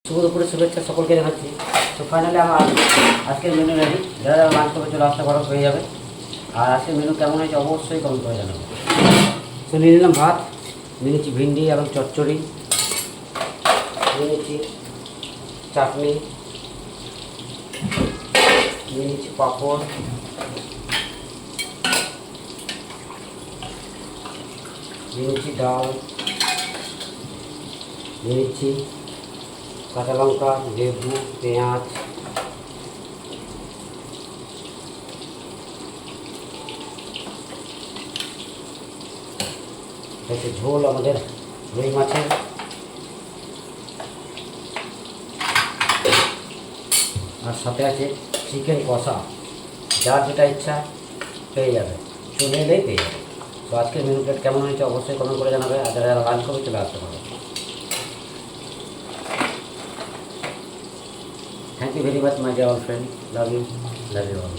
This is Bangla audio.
শুভ দুপুরে শুভেচ্ছা সকলকে জানাচ্ছি। তো ফাইনালি আমার আজকের মেনু রেডি। যারা যারা লাঞ্চ করবে চলে আসতে পারো, হয়ে যাবে। আর আজকের মেনু কেমন হয়েছে অবশ্যই কমেন্ট করে জানাবো। তো নিয়ে নিলাম ভাত, নিয়ে নিচ্ছি ভিন্ডি এবং চচ্চড়ি, নিয়ে নিচ্ছি চাটনি, নিয়ে নিচ্ছি পাঁপড়, নিয়ে নিচ্ছি ডাল, নিয়ে নিচ্ছি কাঁচা লঙ্কা, লেবু, পেঁয়াজ, হচ্ছে ঝোল আমাদের রুই মাছের, আর সাথে আছে চিকেন কষা। যার যেটা ইচ্ছা পেয়ে যাবে, চলে এলেই পেয়ে যাবে। তো আজকের মেনু প্লেট কেমন হয়েছে অবশ্যই কমেন্ট করে জানাবে। আর যারা যারা লাঞ্চ করবে চলে আসতে পারবে। Thank you very much my dear all friend, love you all.